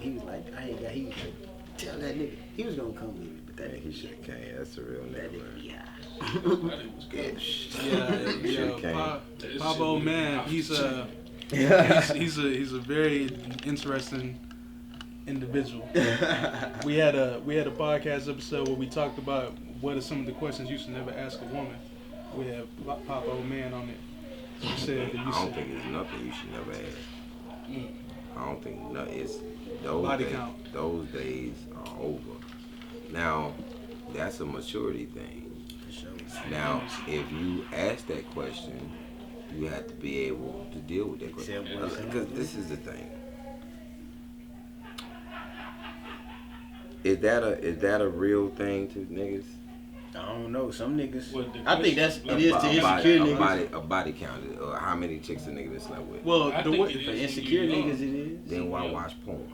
he was like, I ain't got. He was like, tell that nigga he was gonna come with me, but that nigga he should have came. That's a real that nigga. nigga, yeah. Pablo, man, he's a very interesting individual. We had a podcast episode where we talked about what are some of the questions you should never ask a woman. We had Pablo Man on it. He said that I don't think there's nothing you should never ask. I don't think it's those days are over. Now, that's a maturity thing. Now, if you ask that question, you have to be able to deal with that question. Because this is the thing. Is that a real thing to niggas? I don't know. Some niggas. I think it is to insecure niggas. A body count, or how many chicks a nigga that slept with. Well, for insecure niggas, it is. Then why watch porn?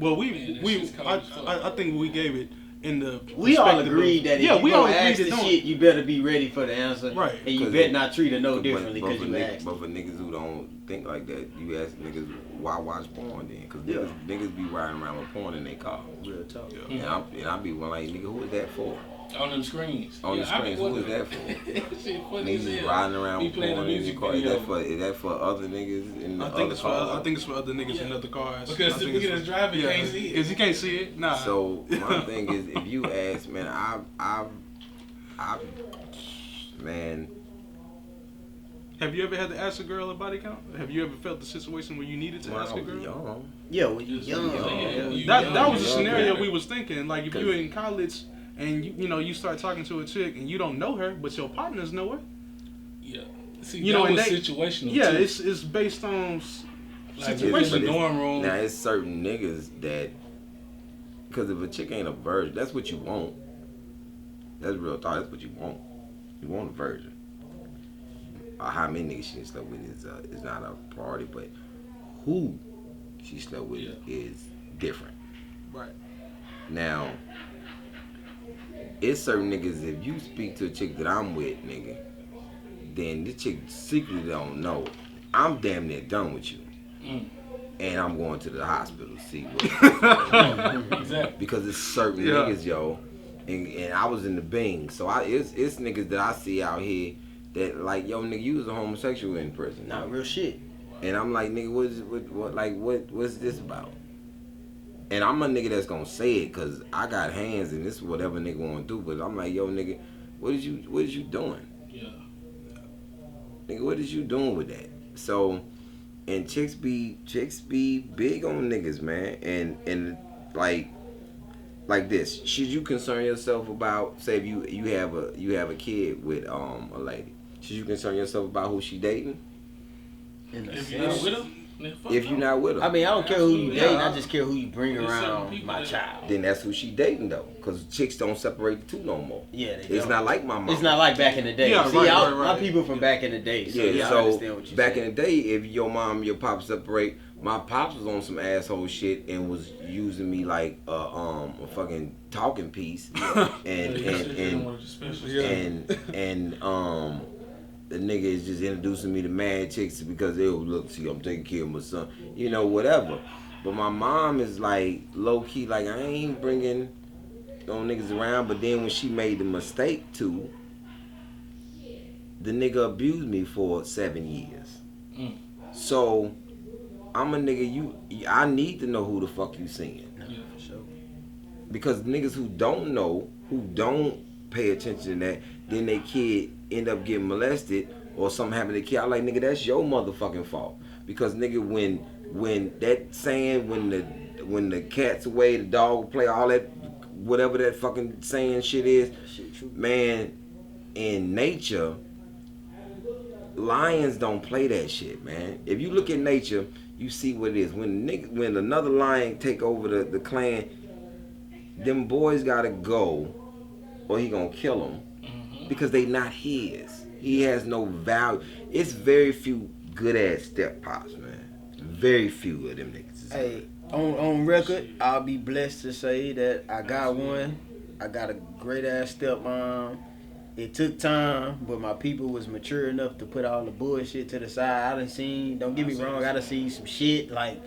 Well, I think we gave it in the. We all agreed that if you gonna ask the shit, you better be ready for the answer, right? And you better not treat her no differently because you asked. But for niggas who don't think like that, you ask niggas why watch porn then? Because niggas be riding around with porn in their car. Real talk. Yeah. And I be one like, nigga, who is that for? On them screens. On the screens, who is that for? Niggas riding around with porn in the car. Is that for other niggas in the other cars? I think it's for other niggas in other cars. Because the nigga that's driving can't see it. Because he can't see it. Nah. So my thing is, if you ask, man, man. Have you ever had to ask a girl a body count? Have you ever felt the situation where you needed to ask a girl? Young. Yeah, when you young. That was the scenario we was thinking. Like if you're in college and you start talking to a chick and you don't know her, but your partners know her. Yeah. See, that was situational. Yeah, too. it's based on situation. In the dorm room. Now it's certain niggas that, because if a chick ain't a virgin, that's what you want. That's real talk. That's what you want. You want a virgin. How many niggas she slept with is not a priority, but who she slept with is different. Right. Now, it's certain niggas, if you speak to a chick that I'm with, nigga, then this chick secretly don't know. I'm damn near done with you. And I'm going to the hospital to see what exactly. Because it's certain niggas, yo. And I was in the Bing. So it's niggas that I see out here that like, yo, nigga, you was a homosexual in prison. Not real shit. And I'm like, nigga, what's this about? And I'm a nigga that's gonna say it because I got hands and this is whatever nigga wanna do. But I'm like, yo, nigga, what is you doing? Yeah. Nigga, what is you doing with that? So, and chicks be big on niggas, man. And like this, should you concern yourself about, say if you have a kid with a lady, should you concern yourself about who she dating? If you're not with her? If you're not with her. I mean, I don't care who you dating, I just care who you bring around my child. Then that's who she dating though, because chicks don't separate the two no more. Yeah, it's not like my mom. It's not like back in the day. Yeah, see, right. my people from back in the day. So yeah, I so understand what you're back saying. in the day, if your mom and your pop separate, my pops was on some asshole shit and was using me like a fucking talking piece, and the nigga is just introducing me to mad chicks because they will look, see, I'm taking care of my son, whatever. But my mom is like low key, like I ain't bringing no niggas around. But then when she made the mistake to, the nigga abused me for 7 years. So I'm a nigga. I need to know who the fuck you seeing. Yeah, for sure. Because niggas who don't know, who don't pay attention to that, then their kid end up getting molested or something happened to the kid. I like, nigga, that's your motherfucking fault. Because nigga, when that saying, when the cat's away, the dog will play, all that, whatever that fucking saying shit is, man, in nature, lions don't play that shit, man. If you look at nature, you see what it is. When another lion take over the clan, them boys gotta go, or he gonna kill them, because they not his. He has no value. It's very few good ass step pops, man. Very few of them niggas. Hey, on record, I'll be blessed to say that I got one. I got a great ass stepmom. It took time, but my people was mature enough to put all the bullshit to the side. Don't get me wrong, I done seen some shit like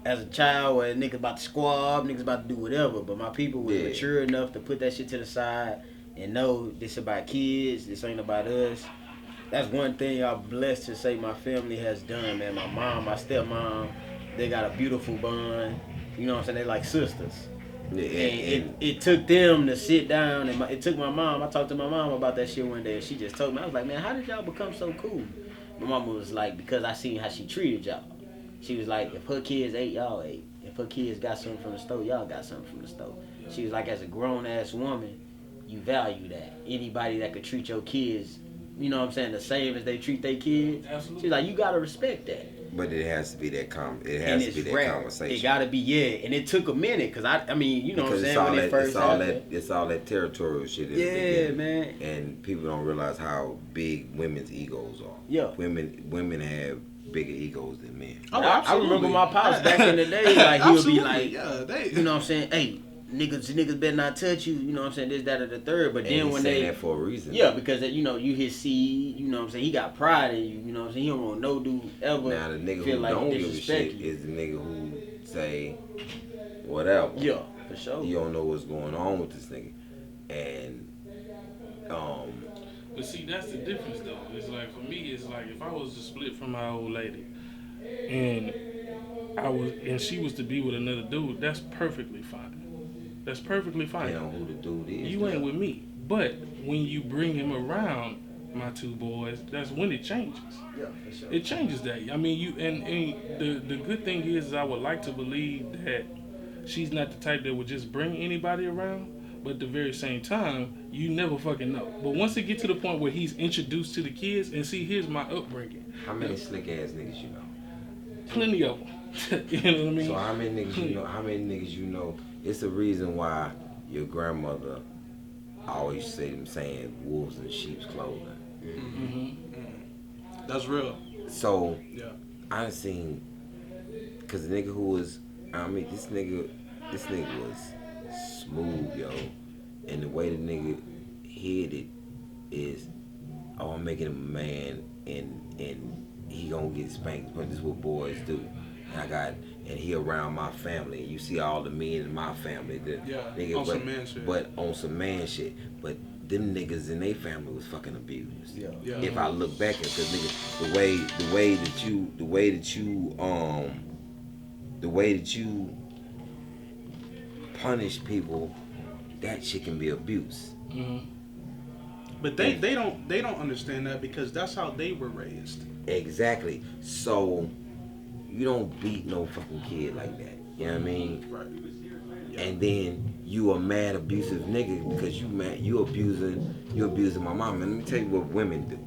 as a child where niggas about to squab, niggas about to do whatever. But my people was mature enough to put that shit to the side and know this about kids, this ain't about us. That's one thing I'm blessed to say my family has done, man. My mom, my stepmom, they got a beautiful bond. You know what I'm saying? They like sisters. And it took them to sit down, and it took my mom. I talked to my mom about that shit one day, and she just told me, I was like, man, how did y'all become so cool? My mama was like, because I seen how she treated y'all. She was like, if her kids ate, y'all ate. If her kids got something from the store, y'all got something from the store. She was like, as a grown-ass woman, you value that. Anybody that could treat your kids, you know what I'm saying, the same as they treat their kids. Absolutely. She's like, you gotta respect that. But it has to be that conversation. It gotta be, and it took a minute, cause I mean, you know what I'm saying, when it first happened. It's all that territorial shit. Yeah, man. And people don't realize how big women's egos are. Yeah. Women have bigger egos than men. Oh, I remember my pops back in the day, like he would be like, you know what I'm saying, hey, niggas better not touch you, you know what I'm saying, this, that, or the third. But then when they that for a reason. Yeah, because you know, you his seed, you know what I'm saying, he got pride in you, you know what I'm saying, he don't want no dude ever now the nigga feel who like don't give a disrespect shit you. is the nigga who say whatever. Yeah, for sure. You don't know what's going on with this nigga. And but see, that's the difference though. It's like, for me, it's like if I was to split from my old lady and she was to be with another dude, that's perfectly fine. That's perfectly fine. You know who the dude is. You ain't with me. But when you bring him around my two boys, that's when it changes. Yeah, for sure. It changes that. I mean, you and the good thing is I would like to believe that she's not the type that would just bring anybody around. But at the very same time, you never fucking know. But once it get to the point where he's introduced to the kids and see, here's my upbringing. How many slick ass niggas you know? Plenty of them. You know what I mean? So how many niggas you know? How many niggas you know? It's the reason why your grandmother always say them saying wolves in sheep's clothing. Mm-hmm. That's real. So yeah, I done seen, cause the nigga who was, I mean this nigga was smooth, yo, and the way the nigga hid it is, oh, I'm making him a man, and he gonna get spanked, but this is what boys do. And he around my family. You see all the men in my family. Nigga, on some man shit. But on some man shit. But them niggas in their family was fucking abused. Yeah. If I look back at cause niggas, the way that you punish people, that shit can be abuse. Mm-hmm. But they don't understand that because that's how they were raised. Exactly. So you don't beat no fucking kid like that. You know what I mean? Right. Yeah. And then you a mad abusive nigga because you abusing my mom. And let me tell you what women do.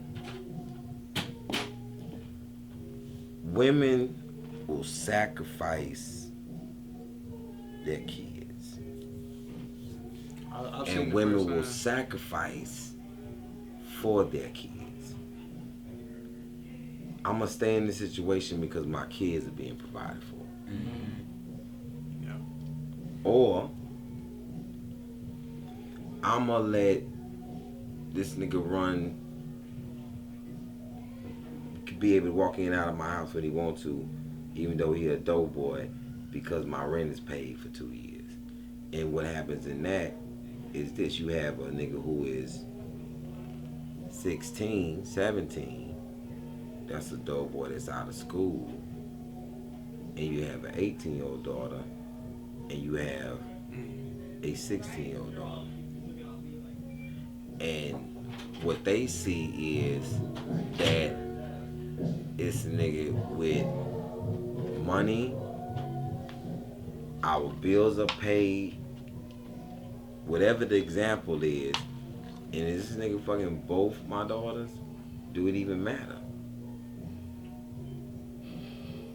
Women will sacrifice their kids. And women will sacrifice for their kids. I'm gonna stay in this situation because my kids are being provided for. Mm-hmm. Yeah. Or I'm gonna let this nigga be able to walk in and out of my house when he want to, even though he a dope boy, because my rent is paid for 2 years. And what happens in that is this: you have a nigga who is 16, 17. That's a dope boy that's out of school. And you have an 18-year-old daughter, and you have a 16-year-old daughter. And what they see is that it's a nigga with money, our bills are paid, whatever the example is, and is this nigga fucking both my daughters? Do it even matter?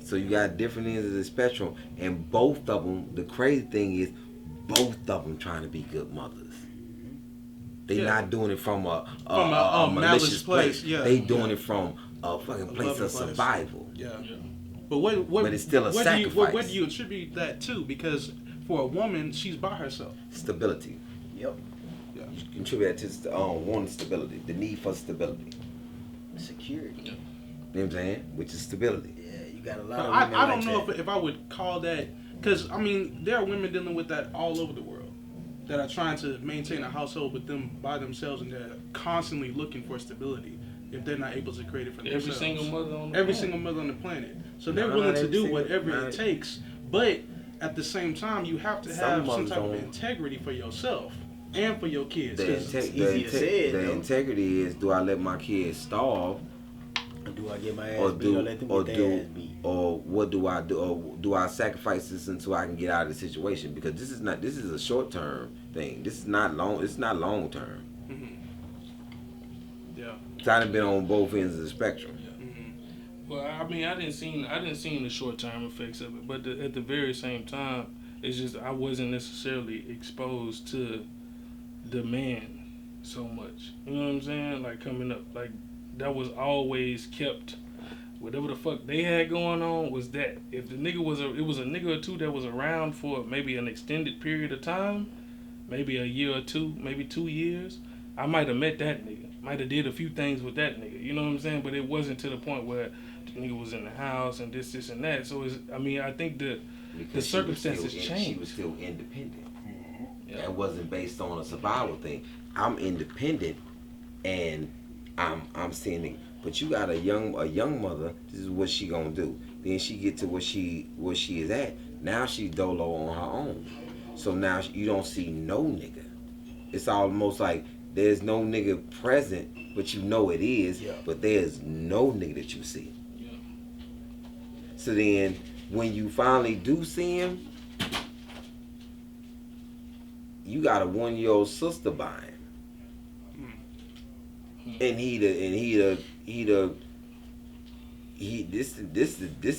So you got different ends of the spectrum, and both of them, the crazy thing is, both of them trying to be good mothers. They not doing it from a malicious place. Yeah. They doing it from a fucking place of survival. Yeah. But what it's still a sacrifice. What do you attribute that to? Because for a woman, she's by herself. Stability. Yep. Yeah. You contribute that to one, stability, the need for stability. Security. You know what I'm saying? Which is stability. Yeah, you You got a lot of women I don't like know that. if I would call that, because I mean there are women dealing with that all over the world that are trying to maintain a household with them by themselves, and they're constantly looking for stability if they're not able to create it for themselves. Every single mother on the planet. So they're willing to do whatever it takes, but at the same time you have to have some type of integrity for yourself and for your kids. The integrity is, do I let my kids starve? Or do I get my ass beat or let them get their ass beat? Or what do I do? Or do I sacrifice this until I can get out of the situation? Because this is a short term thing. This is not long. It's not long term. Mm-hmm. Yeah. So I've been on both ends of the spectrum. Yeah. Mm-hmm. Well, I mean, I didn't see the short term effects of it, but at the very same time, it's just I wasn't necessarily exposed to the man so much. You know what I'm saying? Like coming up, like that was always kept. Whatever the fuck they had going on was that. If the nigga it was a nigga or two that was around for maybe an extended period of time, maybe a year or two, maybe 2 years, I might have met that nigga. Might have did a few things with that nigga. You know what I'm saying? But it wasn't to the point where the nigga was in the house and this and that. So I think the circumstances changed. She was still independent. Yeah. That wasn't based on a survival thing. I'm independent, and I'm seeing it. But you got a young mother. This is what she gonna do. Then she get to where she is at. Now she's dolo on her own. So now you don't see no nigga. It's almost like there's no nigga present, but you know it is. Yeah. But there's no nigga that you see. Yeah. So then when you finally do see him, you got a 1-year-old sister by him. And this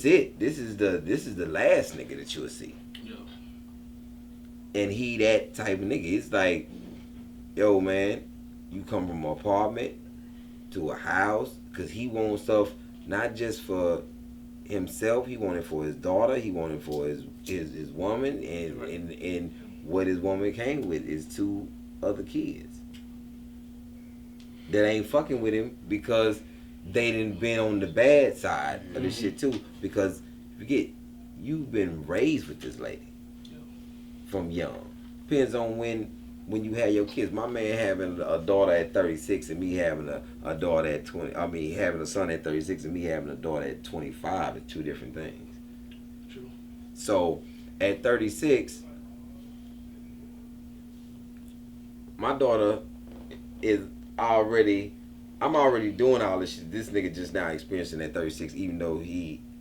it. This is the last nigga that you'll see. Yeah. And he that type of nigga. It's like, yo man, you come from an apartment to a house, cause he wants stuff not just for himself. He wanted for his daughter. He wanted for his woman, and what his woman came with is 2 other kids that ain't fucking with him because they done been on the bad side of this shit too. Because forget, you've been raised with this lady from young. Depends on when you had your kids. My man having a daughter at 36 and me having a daughter at 20. I mean, having a son at 36 and me having a daughter at 25 is 2 different things. True. So at 36, my daughter is I'm already doing all this shit. This nigga just now experiencing at 36, even though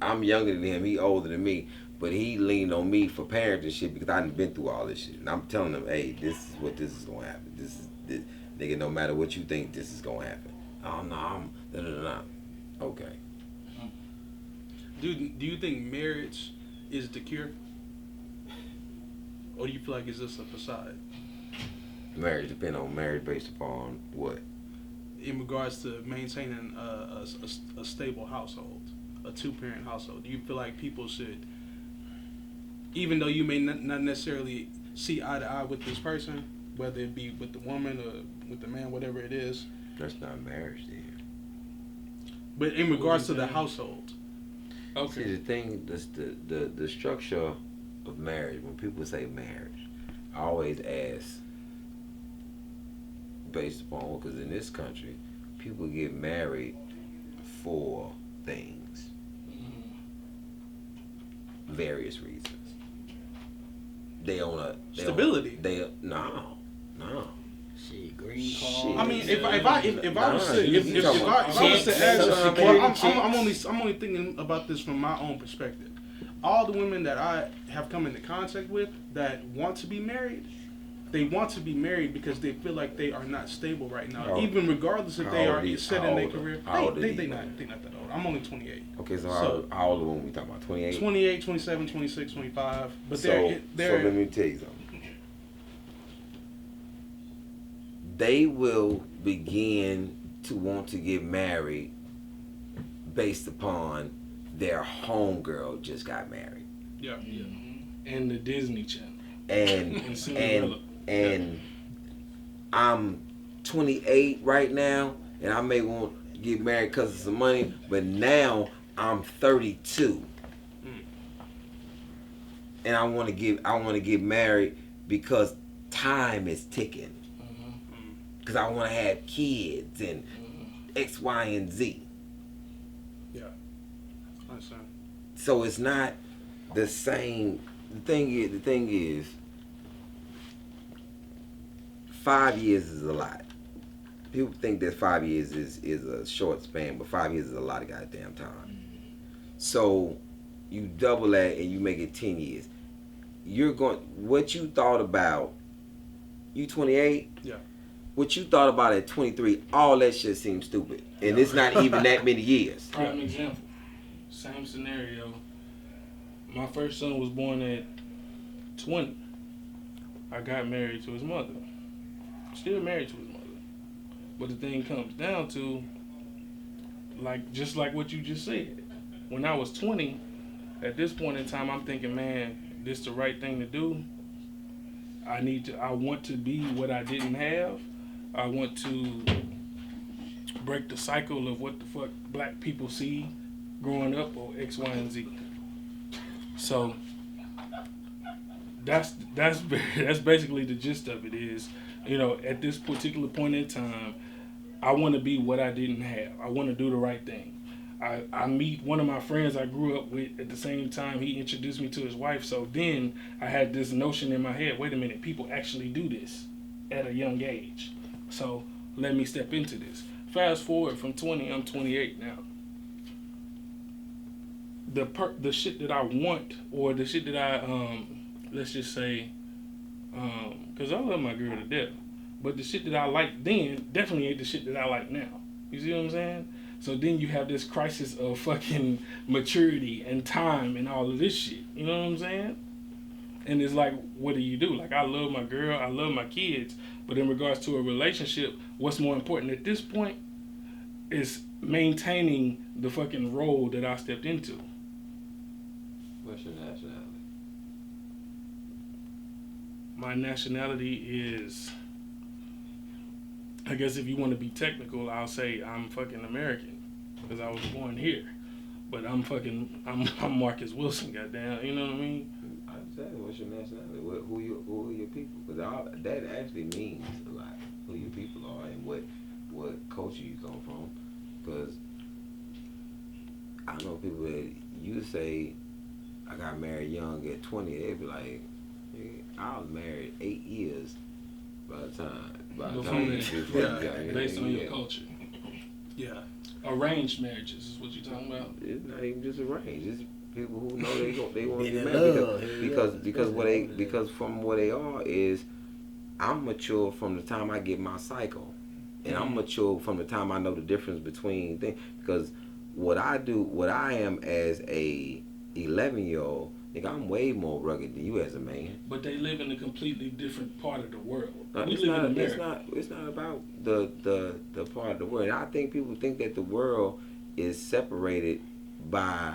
I'm younger than him, he older than me, but he leaned on me for parenting shit because I done been through all this shit. And I'm telling him, hey, this is gonna happen. This nigga, no matter what you think, this is gonna happen. Oh no, no. Okay. Do you think marriage is the cure? Or do you feel like it's just a facade? Marriage depend on marriage based upon what? In regards to maintaining a stable household, a 2-parent household, do you feel like people should, even though you may not necessarily see eye to eye with this person, whether it be with the woman or with the man, whatever it is? That's not marriage then. But in regards to the household. Okay. See, the thing, the structure of marriage, when people say marriage, I always ask, based upon, because in this country, people get married for things. Various reasons. They own a... Stability. No. Shit, green card. I mean, if I was to ask, I'm only thinking about this from my own perspective. All the women that I have come into contact with that want to be married, they want to be married because they feel like they are not stable right now, even regardless if they are set in their career. They not that old. I'm only 28. Okay, so how old are we talking about? 28? 28, 27, 26, 25. But so let me tell you something. They will begin to want to get married based upon their homegirl just got married. Yeah. And the Disney Channel. And I'm 28 right now, and I may want to get married because of some money, but now I'm 32. and I want to get married because time is ticking. Because I want to have kids and X, Y, and Z. Yeah. I understand. So it's not the same. The thing is, 5 years is a lot. People think that 5 years is a short span, but 5 years is a lot of goddamn time. So you double that and you make it 10 years. What you thought about, you 28? Yeah. What you thought about at 23, all that shit seems stupid. And it's not even that many years. Prime example. Same scenario. My first son was born at 20. I got married to his mother. Still married to his mother. But the thing comes down to, just like what you just said. When I was 20, at this point in time, I'm thinking, man, this the right thing to do. I want to be what I didn't have. I want to break the cycle of what the fuck black people see growing up, or X, Y, and Z. So that's basically the gist of it. Is, at this particular point in time, I want to be what I didn't have. I want to do the right thing. I meet one of my friends I grew up with at the same time. He introduced me to his wife. So then I had this notion in my head, wait a minute, people actually do this at a young age. So let me step into this. Fast forward from 20, I'm 28 now. The shit that I want, or the shit that I, let's just say, because I love my girl to death, but the shit that I liked then definitely ain't the shit that I like now. You see what I'm saying? So then you have this crisis of fucking maturity and time and all of this shit. You know what I'm saying? And it's like, what do you do? Like, I love my girl, I love my kids, but in regards to a relationship, what's more important at this point is maintaining the fucking role that I stepped into. What's your nationality? My nationality is, I guess if you want to be technical, I'll say I'm fucking American because I was born here. But I'm Marcus Wilson, goddamn. You know what I mean? Exactly. What's your nationality? Who are your people? Because that actually means a lot. Who your people are and what culture you come from. Because I know people that you say I got married young at 20. They'd be like, I was married 8 years by the time based on your culture. Yeah. Arranged marriages is what you're talking about. It's not even just arranged. It's people who know they want to get married because from what they are is, I'm mature from the time I get my cycle, and I'm mature from the time I know the difference between things. Because what I am as a 11-year-old, nigga, I'm way more rugged than you as a man. But they live in a completely different part of the world. It's not about the part of the world. And I think people think that the world is separated by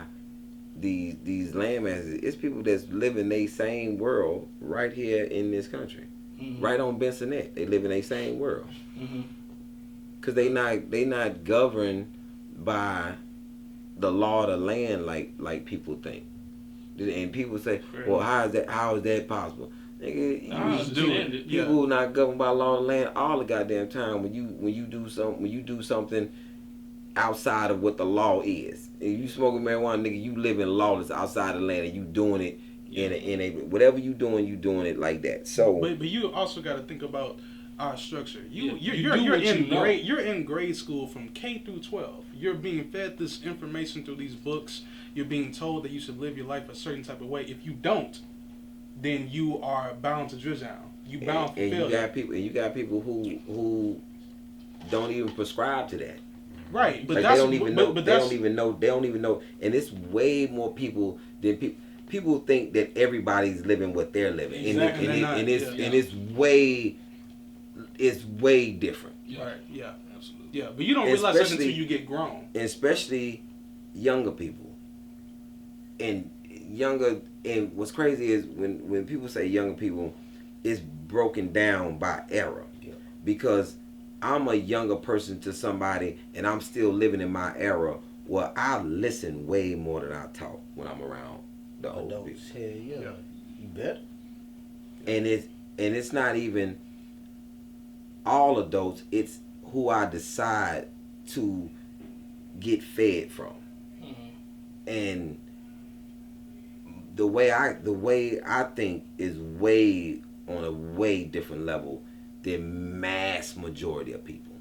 these landmasses. It's people that's live in their same world right here in this country, right on Bensonette. They live in their same world, cause they not governed by the law of the land like people think. And people say, well, how is that possible? Nigga, people not governed by law of the land all the goddamn time. When you do something outside of what the law is, and you smoking marijuana, nigga, you living lawless outside the land, and you doing it in a whatever you doing it like that. So, but you also got to think about our structure. You're in grade school from K through 12. You're being fed this information through these books. You're being told that you should live your life a certain type of way. If you don't, then you are bound to drizzle down. You bound for failure. You got people who don't even prescribe to that. Right, but like that's they don't even know. But they don't even know. And it's way more people than people. People think that everybody's living what they're living, exactly. and it's way different. Yeah. Right. Yeah. Absolutely. Yeah, but you don't realize that until you get grown. Especially younger people. And what's crazy is when people say younger people, it's broken down by era. Yeah. Because I'm a younger person to somebody and I'm still living in my era. Well, I listen way more than I talk when I'm around the old people. Hell yeah. You better. And it's not even all adults. It's who I decide to get fed from. And the way I think is way on a way different level than mass majority of people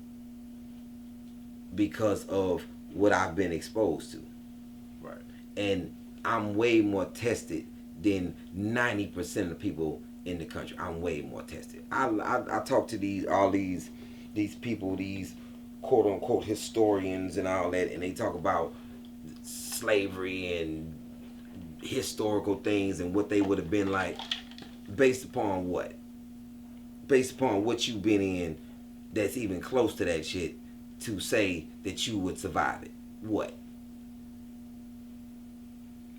because of what I've been exposed to. Right. And I'm way more tested than 90% of the people in the country. I'm way more tested. I talk to all these people, these quote unquote historians and all that, and they talk about slavery and historical things and what they would have been like based upon what? Based upon what you've been in that's even close to that shit to say that you would survive it. What?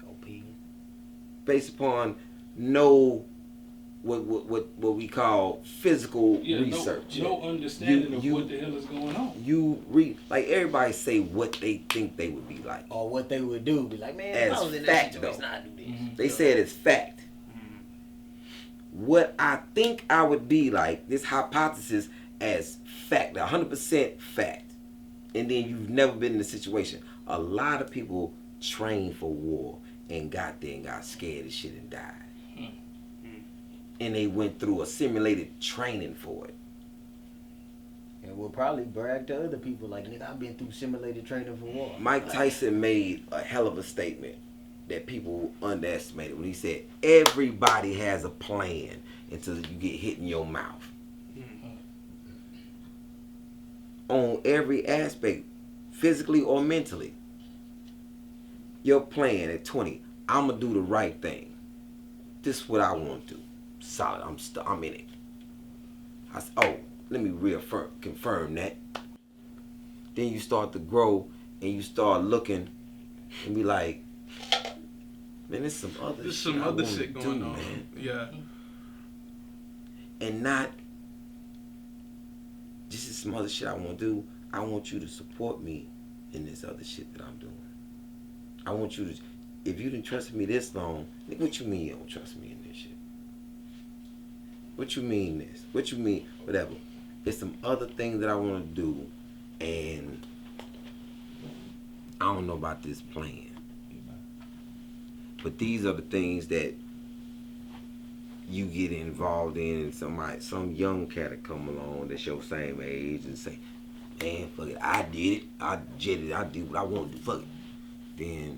OP. Based upon what we call physical research. No understanding of what the hell is going on. You read, like everybody say what they think they would be like. Or what they would do. Be like, man, as I was in fact, that though. situation, I do this. They said it's fact. What I think I would be like, this hypothesis as fact, 100% fact. And then you've never been in a situation. A lot of people train for war and got there and got scared as shit and died. And they went through a simulated training for it. And we'll probably brag to other people like, nigga, I've been through simulated training for war. Mike Tyson made a hell of a statement that people underestimated when he said, everybody has a plan until you get hit in your mouth. On every aspect, physically or mentally. Your plan at 20, I'm going to do the right thing. This is what I want to do. Solid, I'm in it. I said, let me confirm that. Then you start to grow and you start looking and be like, man, there's some other shit going on, man. Yeah. And not just some other shit I want to do. I want you to support me in this other shit that I'm doing. I want you to, if you didn't trust me this long, what you mean you don't trust me in this shit? What you mean this? What you mean whatever? There's some other things that I want to do, and I don't know about this plan. But these are the things that you get involved in, and some young cat will come along that's your same age and say, man, fuck it, I did it, I did what I wanted to, fuck it. Then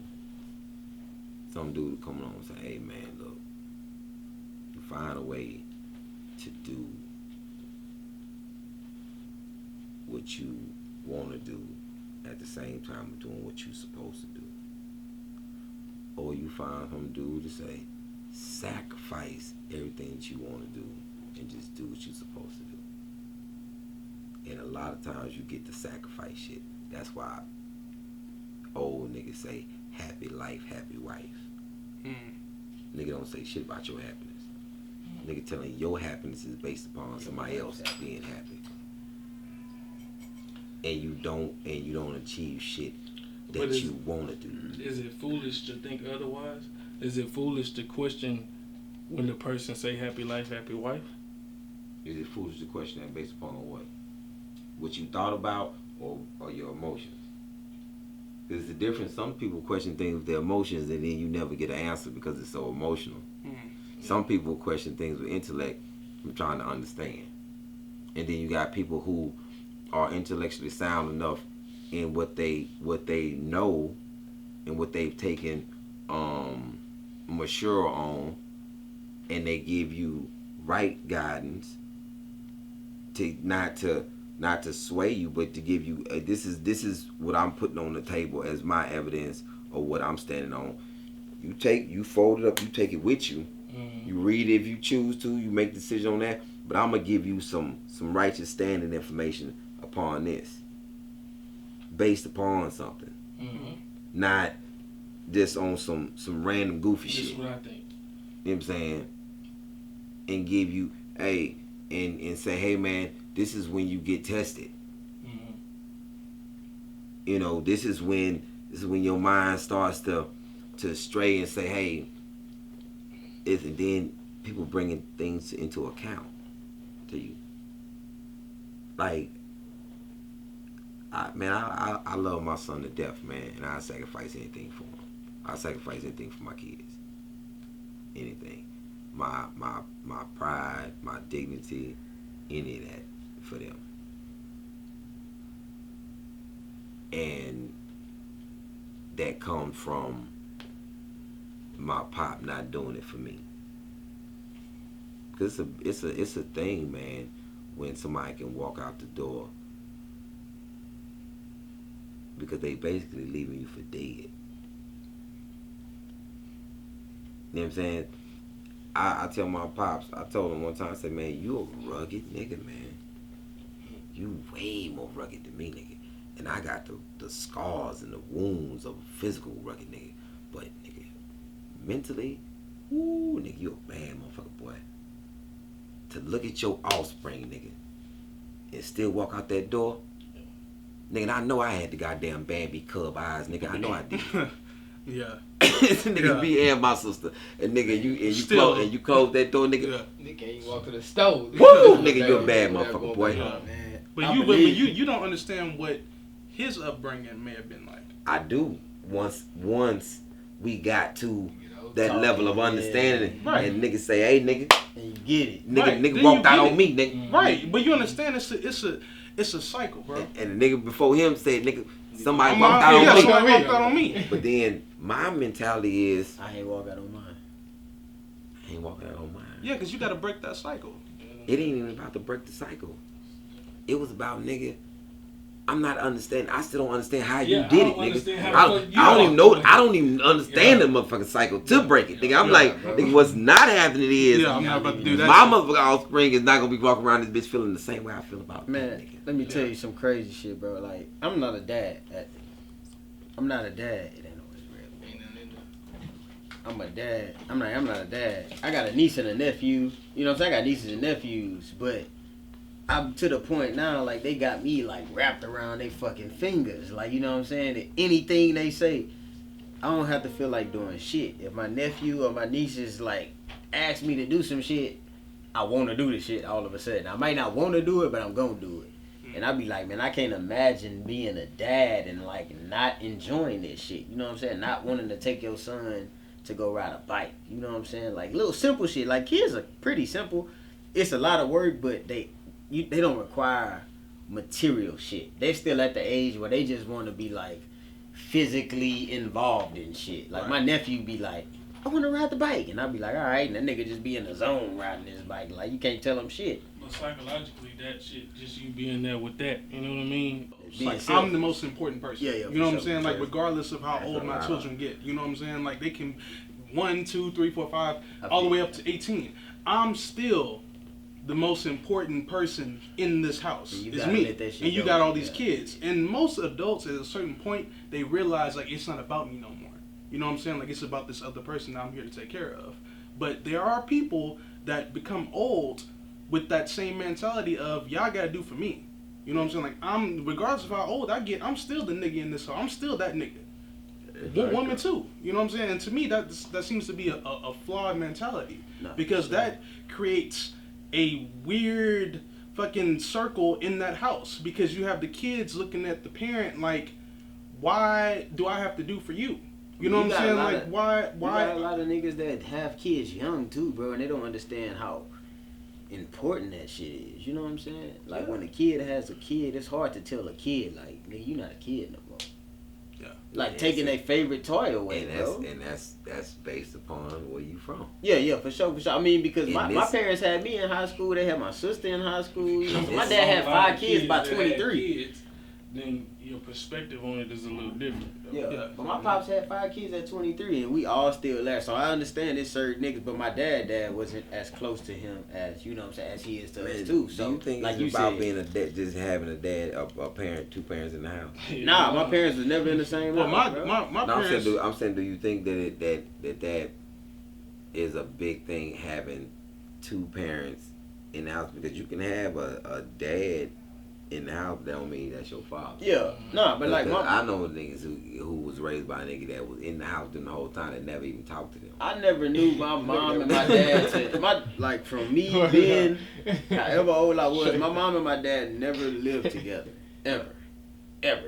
some dude will come along and say, hey man, look, you find a way to do what you want to do at the same time of doing what you're supposed to do. Or you find some dude to say, sacrifice everything that you want to do and just do what you're supposed to do. And a lot of times you get the sacrifice shit. That's why old niggas say, happy life, happy wife. Nigga don't say shit about your happiness. Nigga telling your happiness is based upon somebody else being happy. And you don't achieve shit that you want to do. Is it foolish to think otherwise? Is it foolish to question when the person say happy life, happy wife? Is it foolish to question that based upon what? What you thought about or your emotions? There's a difference. Some people question things with their emotions and then you never get an answer because it's so emotional. Some people question things with intellect from trying to understand. And then you got people who are intellectually sound enough in what they know and what they've taken mature on, and they give you right guidance to not to sway you, but to give you this is what I'm putting on the table as my evidence of what I'm standing on. You fold it up, you take it with you. You read it if you choose to, you make a decision on that, but I'm gonna give you some righteous standing information upon this, based upon something, not just on some random goofy shit. That's what I think. You know what I'm saying? And give you, hey, and say, hey man, this is when you get tested. You know, this is when your mind starts to stray and say, hey, and then people bringing things into account to you. Like, I love my son to death, man, and I sacrifice anything for him. I sacrifice anything for my kids. Anything. My pride, my dignity, any of that for them. And that comes from my pop not doing it for me. Cause it's a thing, man, when somebody can walk out the door because they basically leaving you for dead. You know what I'm saying? I tell my pops, I told him one time, I said, man, you a rugged nigga, man. You way more rugged than me, nigga. And I got the scars and the wounds of a physical rugged nigga. But, nigga, mentally, woo, nigga, you a bad motherfucker, boy. To look at your offspring, nigga, and still walk out that door, nigga, I know I had the goddamn Bambi cub eyes, nigga. I know I did. Yeah. Nigga, me and my sister, and nigga, you close that door, nigga. Yeah. Nigga ain't walk to the stove. Woo, nigga, you a bad motherfucker, boy. Man. But you don't understand what his upbringing may have been like. I do. Once we got to that level of understanding, Right. and niggas say, "Hey, nigga," And you get it. nigga, Right. nigga Then walked you out get on it. me, nigga. Right, but you understand it's a cycle, bro. And the nigga before him said, "Nigga, somebody Somebody walked out on me." walked out on me. But then my mentality is, I ain't walk out on mine. I ain't walking out on mine. Yeah, because you got to break that cycle. It ain't even about to break the cycle. It was about, nigga, I'm not understanding. I still don't understand how you Yeah, did I it, don't understand nigga. how the fuck you I don't are. even know. I don't even understand the motherfucking cycle to break it, nigga. I'm Yeah, like, bro. nigga, what's not happening is, Yeah, I'm not about to do that. my shit. motherfucking offspring is not gonna be walking around this bitch feeling the same way I feel about Man, that, nigga. let me tell you some crazy shit, bro. Like, I'm not a dad. I'm not a dad. It ain't always real. I'm a dad. I'm not a dad. I got a niece and a nephew. You know what I'm saying? I got nieces and nephews, but I'm to the point now, like, they got me, like, wrapped around their fucking fingers. Like, you know what I'm saying? That anything they say, I don't have to feel like doing shit. If my nephew or my nieces, like, ask me to do some shit, I want to do the shit all of a sudden. I might not want to do it, but I'm going to do it. And I be like, man, I can't imagine being a dad and, like, not enjoying this shit. You know what I'm saying? Not wanting to take your son to go ride a bike. You know what I'm saying? Like, little simple shit. Like, kids are pretty simple. It's a lot of work, but they don't require material shit. They're still at the age where they just want to be, like, physically involved in shit. Like, Right. my nephew be like, I want to ride the bike. And I be like, all right. And that nigga just be in the zone riding his bike. Like, you can't tell him shit. But psychologically, that shit, just you being there with that, you know what I mean? Being Like, selfish. I'm the most important person. Yeah, You know for what I'm sure, saying? for Like, sure. regardless of how That's old a my lot. children get. You know what I'm saying? Like, they can 1, 2, 3, 4, 5, I all the feel way you. up to 18. I'm still the most important person in this house. And you It's gotta me. let that shit And you go. got all these Yeah. kids. And most adults at a certain point, they realize, like, it's not about me no more. You know what I'm saying? Like, it's about this other person that I'm here to take care of. But there are people that become old with that same mentality of, y'all gotta do for me. You know what I'm saying? Like, regardless of how old I get, I'm still the nigga in this house. I'm still that nigga. Woman too. You know what I'm saying? And to me, that seems to be a flawed mentality. No, Because sure. that creates a weird fucking circle in that house. Because you have the kids looking at the parent like, why do I have to do for you? You know You what I'm got a saying? lot Like, of- why? You got a lot of niggas that have kids young too, bro, and they don't understand how important that shit is. You know what I'm saying? Like, when a kid has a kid, it's hard to tell a kid, like, nigga, you not a kid no more. Yeah. Like, Yeah, taking see. their favorite toy away, And bro. that's based upon where you from. Yeah, for sure. I mean, because And my this- parents had me in high school. They had my sister in high school. You know, so my This- dad had A lot 5 of kids by that had 23. kids, then your perspective on it is a little different. though. Yeah, but my pops had 5 kids at 23, and we all still there. So I understand this certain niggas, but my dad wasn't as close to him as, you know what I'm saying, as he is to us too. So, do you think like it's you about said, being a dad, just having a dad, a parent, two parents in the house? nah, my parents was never in the same Well, house, bro. my No, parents. I'm saying, do you think that is a big thing, having two parents in the house? Because you can have a dad in the house, that don't mean that's your father. Yeah, nah, but like I know niggas who was raised by a nigga that was in the house the whole time that never even talked to them. I never knew my mom and my dad like from me being however old I was, my mom and my dad never lived together. Ever.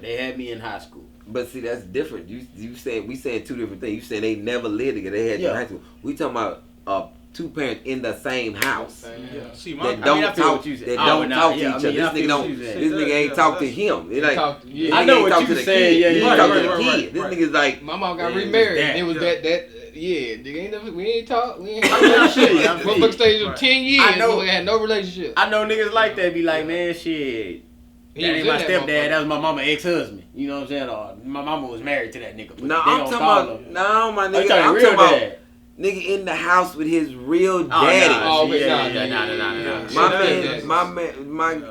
They had me in high school. But see, that's different. You said we said two different things. You said they never lived together. They had you in high school. We talking about two parents in the same house. Yeah. See, That don't talk to each other. This nigga ain't talk to him. I know what you saying. Yeah, he talk to the kid. This nigga's like, my mom got remarried. And it was nigga we ain't talk shit. Motherfucker stayed for 10 years. I know we had no relationship. I know niggas like that be like, man, shit. That ain't my stepdad. That was my mama ex-husband. You know what I'm saying? Or my mama was married to that nigga. No, I'm talking about. No, my nigga. I'm talking about. Nigga in the house with his real daddy.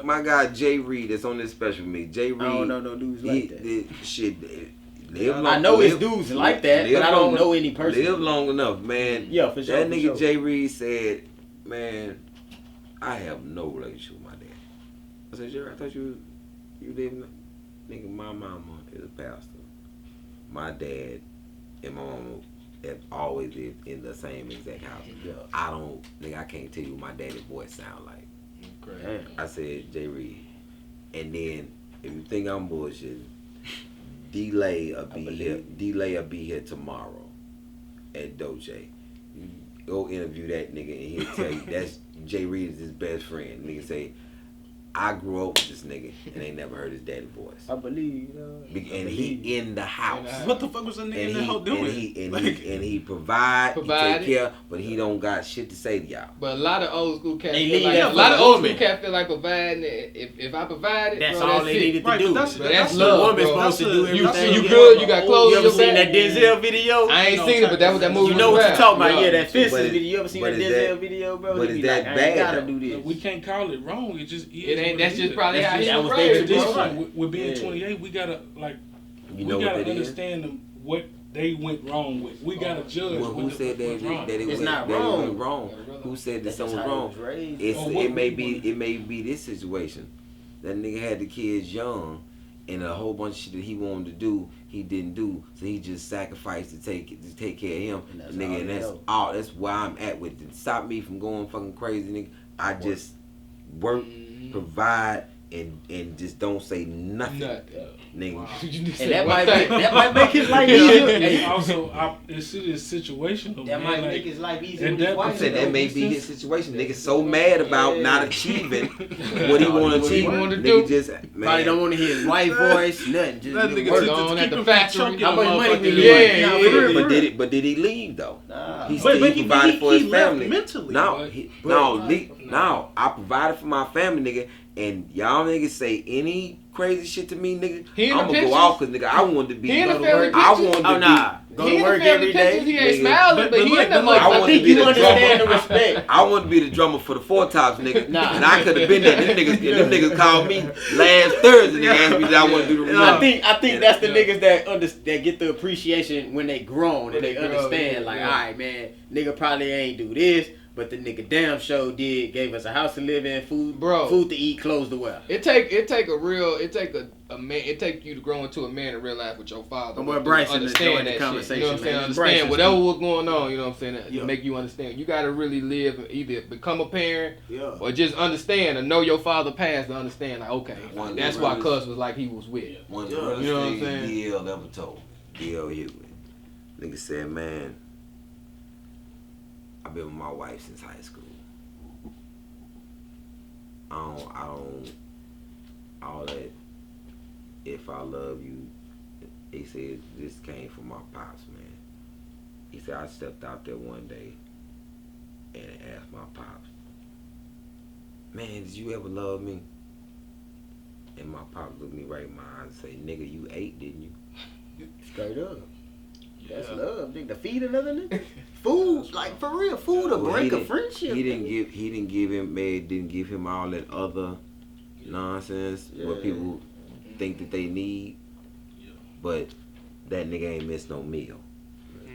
My guy Jay Reed that's on this special with me. Jay Reed. I don't know no dudes like that. I know it's dudes like that, but I don't know any person. Live long enough, man. Yeah, for sure. That nigga Jay Reed said, man, I have no relationship with my dad. I said, Jerry, I thought you lived. Nigga, my mama is a pastor. My dad and my mama have always lived in the same exact house. Yeah. I can't tell you what my daddy's voice sound like. Great. I said, Jay Reed. And then, if you think I'm bullshitting, Delay will be here tomorrow at Doje. You go interview that nigga and he'll tell you that's Jay Reed is his best friend. Nigga say, I grew up with this nigga and ain't never heard his daddy's voice. I believe, and he in the house. What the fuck was that nigga in the house doing? And he provide, he take care, but he don't got shit to say to y'all. But a lot of old school cats feel like providing. If I provide it, that's bro, all they needed to do. That's love. The woman's supposed to do everything. You good? You got clothes. You ever seen that Denzel video? I ain't seen it, but that was that movie. You know what you talking about? Yeah, that Fences video. You ever seen that Denzel video, bro? But is that bad? Gotta do this. We can't call it wrong. It just is. That's just probably how he was raised. With being 28, we gotta understand what they went wrong with. We gotta judge. Well, who said that it went wrong? Who said that something was wrong? It may be this situation. That nigga had the kids young, and a whole bunch of shit that he wanted to do, he didn't do. So he just sacrificed to take care of him. And that's all. That's where I'm at with it. Stop me from going fucking crazy, nigga. I just work, provide, and just don't say nothing. Nigga. Wow. And that might make his life easier. And also, it's situational. That might make his life easier. I said that may be his situation. Nigga so mad about not achieving what he want to achieve. Nigga just probably don't want to hear his white voice. Nothing. Just that nigga work on at the factory. How much money we need? But did he leave though? Nah. He provided for his family. Mentally. No, I provided for my family, nigga. And y'all niggas say any crazy shit to me, nigga, I'm gonna go off because nigga, I wanted to be. Go to work every day. He ain't smiling, but he in the motherfucker. I think you understand the respect. I wanted to be the drummer for the Four Tops, nigga. And I could have been there. Them niggas called me last Thursday. Nigga asked me that I want to do the run. I think that's the niggas that get the appreciation when they grown and they understand. Like, all right, man, nigga probably ain't do this. But the nigga damn show gave us a house to live in, food to eat, clothes to wear. It take a man. It take you to grow into a man in real life with your father. And what Bryson understand that conversation, shit. You know what I'm saying? Understand whatever was going on. You know what I'm saying? To make you understand. You gotta really live and either become a parent or just understand and know your father passed to understand. Like, okay, that's why Cuz was like he was with. One of the realest things DL ever told. DL Hughley. Nigga said, man, I've been with my wife since high school. I don't, all that, if I love you, he said, this came from my pops, man. He said, I stepped out there one day and asked my pops, man, did you ever love me? And my pops looked me right in my eyes and said, nigga, you ate, didn't you? Straight up. That's love, nigga. To feed another nigga, food, like for real, food, a break of friendship. He didn't give him all that other nonsense what people think that they need. But that nigga ain't missed no meal,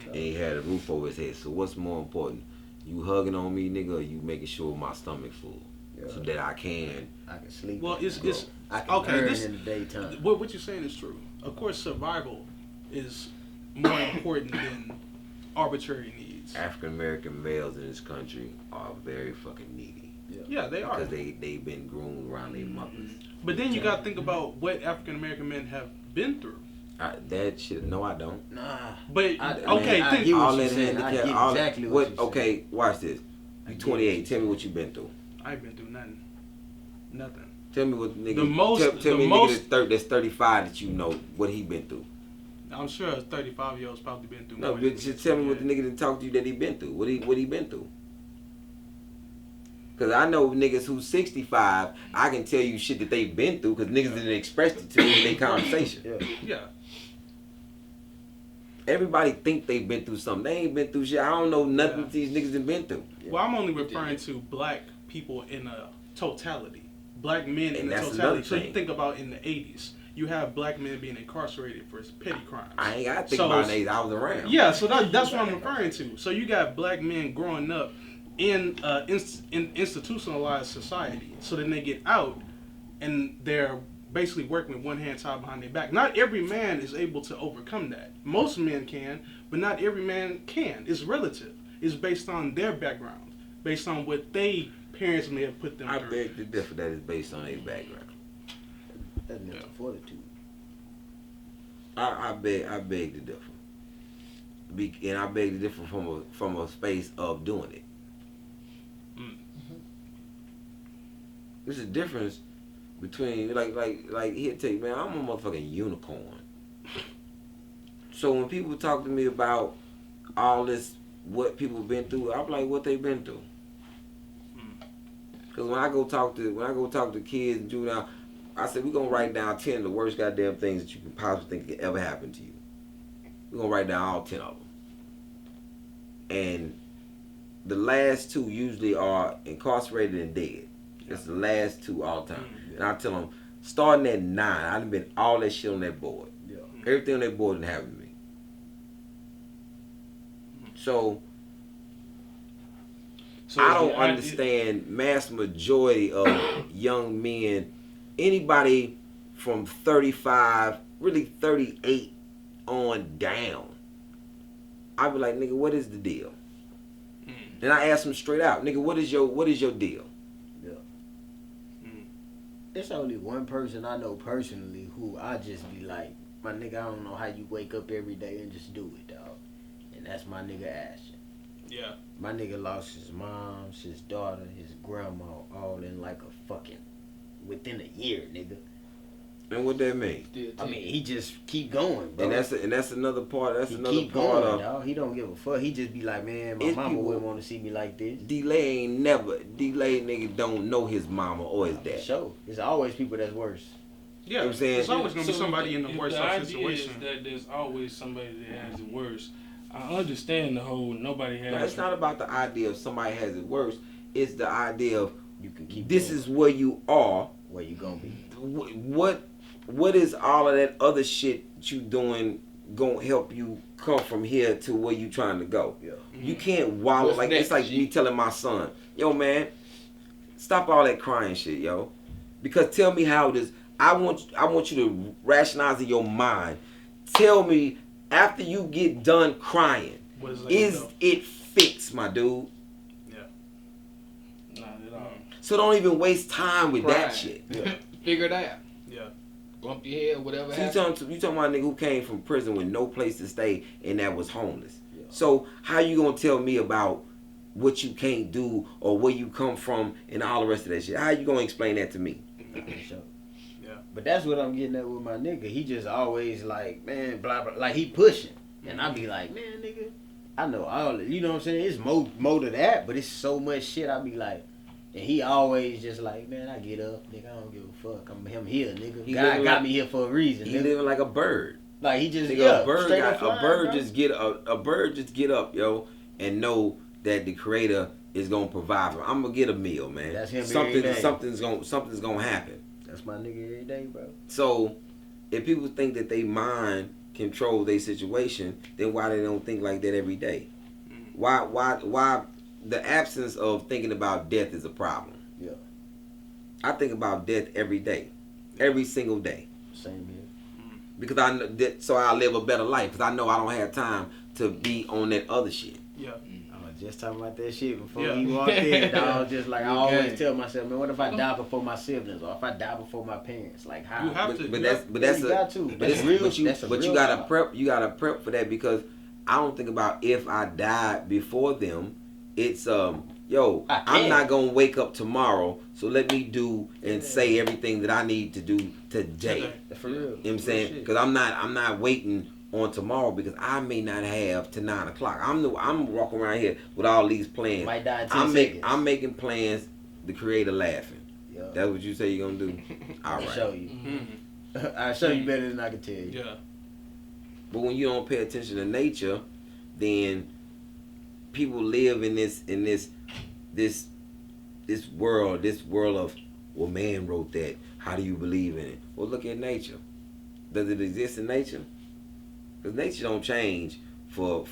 and he had a roof over his head. So what's more important, you hugging on me, nigga, or you making sure my stomach full? so that I can sleep. Well, it's I can okay. learn in the daytime. What you're saying is true. Of course, survival is more important than arbitrary needs. African American males in this country are very fucking needy. Yeah, they are. Because they've been groomed around their mothers. But then you got to think about what African American men have been through. That shit, no, I don't. Nah. But I think get all what that you're saying. I get exactly what you're saying. Okay, watch this. You 28. Tell me what you been through. I ain't been through nothing. Nothing. Tell me what nigga. Tell me nigga that's 35 that you know what he been through. I'm sure a 35-year-old's probably been through. No, but just tell me what the nigga that talked to you that he been through. What he been through. Cause I know niggas who's 65, I can tell you shit that they been through because niggas didn't express it to me in their conversation. Yeah. Everybody think they been through something. They ain't been through shit. I don't know nothing that these niggas have been through. Well, I'm only referring to black people in a totality. Black men in a totality. So you think about in the 80s, you have black men being incarcerated for petty crimes. I ain't got to think about it. I was around. Yeah, so that's what I'm referring to. So you got black men growing up in institutionalized society. So then they get out and they're basically working with one hand tied behind their back. Not every man is able to overcome that. Most men can, but not every man can. It's relative. It's based on their background, based on what they parents may have put them through. I beg to differ that it's based on their background. That's mental fortitude. I beg to differ. And I beg to differ from a space of doing it. There's a difference between like he'll tell you, man, I'm a motherfucking unicorn. So when people talk to me about all this, what people been through, I'm like, what they been through? Because when I go talk to kids and juvenile, I said we're gonna write down 10 of the worst goddamn things that you can possibly think could ever happen to you. We're gonna write down all 10 of them, and the last 2 usually are incarcerated and dead. That's the last 2 all the time. And I tell them, starting at 9, I done been all that shit on that board. Everything on that board didn't happen to me. So I don't understand mass majority of young men, anybody from 35, really 38 on down. I be like, nigga, what is the deal? Then I ask them straight out, nigga, what is your deal? There's only one person I know personally who I just be like, my nigga, I don't know how you wake up every day and just do it, dog. And that's my nigga Ashton. Yeah. My nigga lost his mom, his daughter, his grandma, all in like a fucking, within a year, nigga. And what that mean? I mean, he just keep going, bro. And that's another part. That's he another keep part going, of. dog. He don't give a fuck. He just be like, man, my mama wouldn't want to see me like this. D-Lay nigga don't know his mama or his dad. Sure. There's always people that's worse. Yeah, you know what I'm saying? There's always gonna be somebody in the worst situation. The idea is that there's always somebody that has it worse. I understand the whole nobody has. No, it's not about the idea of somebody has it worse. It's the idea of you can keep. This going. Is where you are. Where you gonna be? What is all of that other shit you doing gonna help you come from here to where you trying to go? Yeah. You can't wallow like it's like me telling my son, yo man, stop all that crying shit, yo. Because tell me how it is. I want you to rationalize in your mind. Tell me after you get done crying, is it fixed, my dude? Yeah. Not at all. So don't even waste time with that shit. Yeah. Figure it out. Yeah. Bump your head, whatever. So you talking about a nigga who came from prison with no place to stay and that was homeless. Yeah. So how you gonna tell me about what you can't do or where you come from and all the rest of that shit? How you gonna explain that to me? Sure. But that's what I'm getting at with my nigga. He just always like, man, blah, blah. Like, he pushing. And I be like, man, nigga, I know all it. You know what I'm saying? It's more to that, but it's so much shit. I be like, and he always just like, man, I get up. Nigga, I don't give a fuck. I'm here, nigga. God got me here for a reason, He nigga. living like a bird. Like, he just, nigga, a bird just get up, yo, and know that the creator is gonna provide for him. I'm gonna get a meal, man. That's him Something's gonna happen. That's my nigga every day, bro. So, if people think that they mind control their situation, then why they don't think like that every day? Why the absence of thinking about death is a problem? Yeah. I think about death every day, every single day. Same here. Because I know that, so I live a better life. Because I know I don't have time to be on that other shit. Yeah. I was just talking about that shit before he walked in. I was just like, I always tell myself, man, what if I die before my siblings, or if I die before my parents? Like how? You have to. But that's real. But you gotta prep. You gotta prep for that because I don't think about if I died before them. It's I'm not gonna wake up tomorrow, so let me do and say everything that I need to do today. For real. You know what I'm saying? Because I'm not waiting on tomorrow because I may not have to 9 o'clock. I'm walking around here with all these plans. Might die in 10 seconds. I'm making plans to create a laughing. Yeah. That's what you say you're gonna do. All right. I'll show you. I'll show you better than I can tell you. Yeah. But when you don't pay attention to nature, then people live in this world of, well, man wrote that. How do you believe in it? Well, look at nature. Does it exist in nature? Because nature don't change for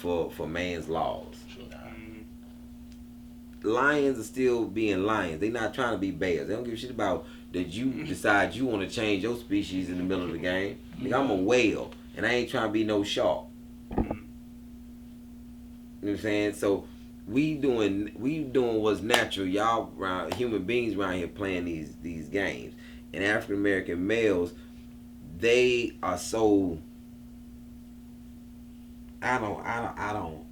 man's laws. Lions are still being lions. They're not trying to be bears. They don't give a shit about that you decide you want to change your species in the middle of the game. Like, I'm a whale, and I ain't trying to be no shark. You know what I'm saying? So we doing what's natural. Y'all human beings around here playing these games. And African American males, they are so I don't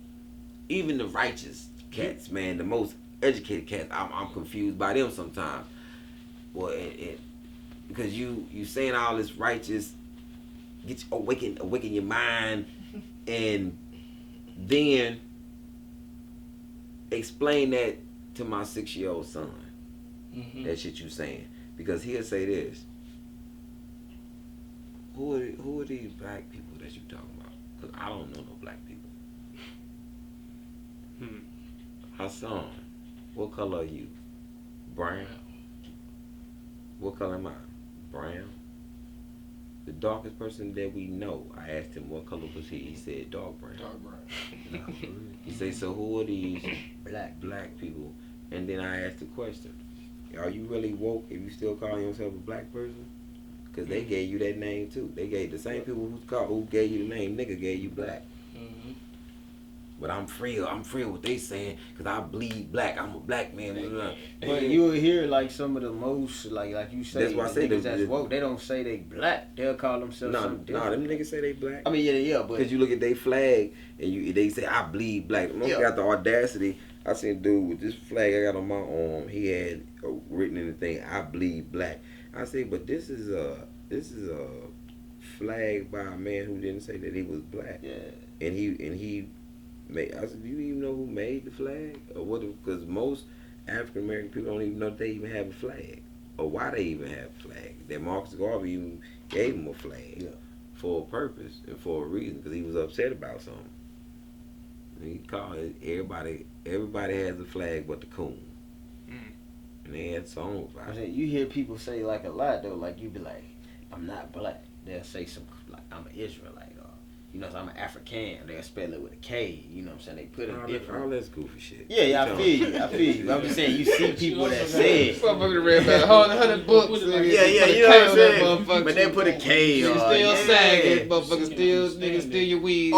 even the righteous cats, man, the most educated cats, I'm confused by them sometimes. Well, because you saying all this righteous, get you awaken your mind, and then explain that to my 6-year-old son. That shit you saying, because he'll say this. Who are these black people that you talking about? Because I don't know no black people. Hassan, what color are you? Brown. What color am I? Brown. The darkest person that we know, I asked him what color was he. He said dark brown. Dark brown. He said, so who are these black people? And then I asked the question, are you really woke if you still call yourself a black person? Because they gave you that name too. They gave the same people who gave you the name nigga gave you black. But I'm free what they saying because I bleed black. I'm a black man. But you will hear like some of the most like you say. That's why I say that's woke. They don't say they black. They'll call themselves something different. Them niggas say they black. I mean, yeah, but because you look at their flag and they say I bleed black. Most got the audacity. I seen a dude with this flag I got on my arm. He had written in the thing, I bleed black. I say, but this is a flag by a man who didn't say that he was black. Yeah. And he made. I said, do you even know who made the flag or what? Because most African American people don't even know that they even have a flag or why they even have a flag. That Marcus Garvey even gave him a flag for a purpose and for a reason because he was upset about something. And he called it everybody has a flag but the coon. And they had songs about it. You hear people say like a lot though, like you be like, I'm not black. They'll say some like I'm an Israelite or so I'm an African. They'll spell it with a K. You know what I'm saying? They put it different. All that's goofy shit. Yeah, I feel you. But I'm just saying you see people that say it. Motherfucker read about 100 books. Yeah, you know what I'm saying? But they put a K or still sagging. Motherfucker niggas steal your weed.